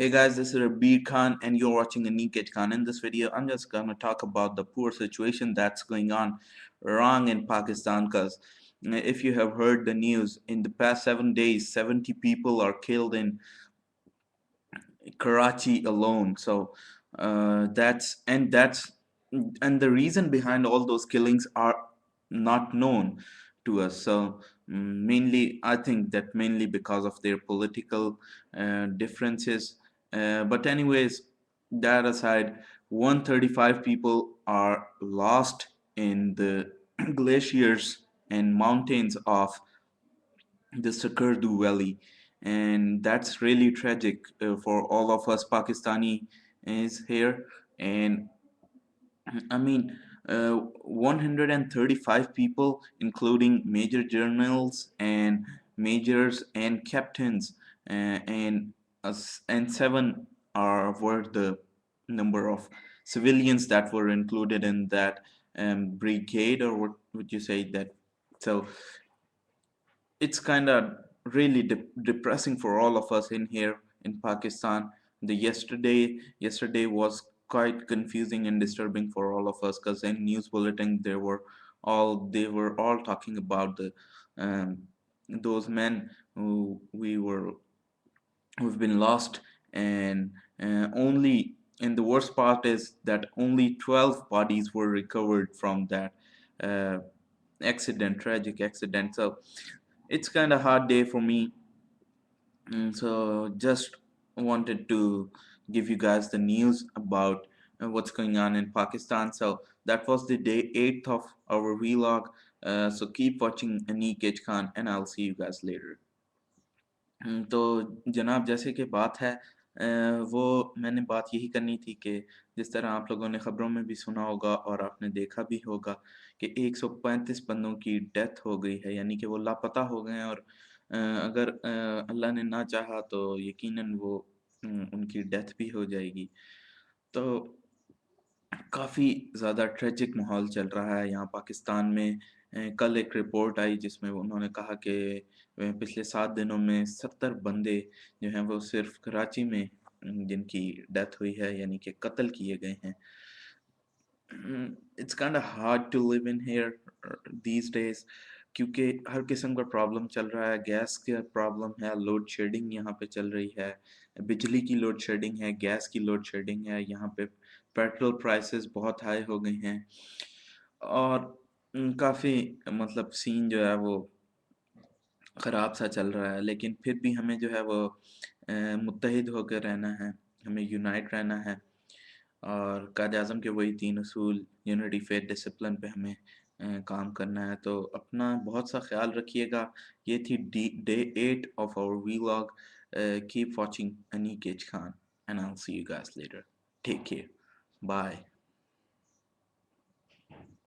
Hey guys, this is Rabir Khan and you're watching Aniket Khan. In this video, I'm just gonna talk about the poor situation that's going on wrong in Pakistan because if you have heard the news, in the past 7 days, 70 people are killed in Karachi alone. So that's and the reason behind all those killings are not known to us. So mainly, I think that mainly because of their political differences. But anyways, that aside, 135 people are lost in the glaciers and mountains of the Sakardu Valley, and that's really tragic for all of us Pakistani is here. And I mean, 135 people, including major generals and majors and captains, and and seven are were the number of civilians that were included in that brigade, or what would you say that? So it's kind of really depressing for all of us in here in Pakistan. The yesterday was quite confusing and disturbing for all of us because in news bulletin they were all talking about the um, those men who've been lost, and only and the worst part is that only 12 bodies were recovered from that uh, tragic accident. So it's kind of hard day for me. So just wanted to give you guys the news about what's going on in Pakistan. So that was the day 8th of our vlog. So keep watching Anik H Khan and I'll see you guys later. तो जनाब जैसे कि बात है वो मैंने बात यही करनी थी कि जिस तरह आप लोगों ने ख़बरों में भी सुना होगा और आपने देखा भी होगा कि 135 बंदों की डेथ हो गई है, यानी कि वो लापता हो गए हैं। और अगर अल्लाह ने ना चाहा तो यकीनन वो उनकी डेथ भी हो जाएगी। तो काफ़ी ज़्यादा ट्रेजिक माहौल चल रहा है यहाँ पाकिस्तान में। कल एक रिपोर्ट आई जिसमें उन्होंने कहा कि पिछले 7 दिनों में 70 बंदे जो हैं वो सिर्फ कराची में जिनकी डेथ हुई है, यानी कि कत्ल किए गए हैं। It's kind of hard to live in here these days, क्योंकि हर किस्म का प्रॉब्लम चल रहा है। गैस का प्रॉब्लम है, लोड शेडिंग यहाँ पे चल रही है, बिजली की लोड शेडिंग है, गैस की लोड शेडिंग है, यहाँ पे पेट्रोल प्राइसेस बहुत हाई हो गए हैं। और काफ़ी मतलब सीन जो है वो ख़राब सा चल रहा है, लेकिन फिर भी हमें जो है वो मुत्तहिद होकर रहना है, हमें यूनाइट रहना है। और कायद आज़म के वही 3 असूल यूनिटी, फेथ, डिसिप्लिन पे हमें काम करना है। तो अपना बहुत सा ख्याल रखिएगा। ये थी day 8 of our vlog. Keep watching Aneek H Khan and I will see you guys later. Take care, bye.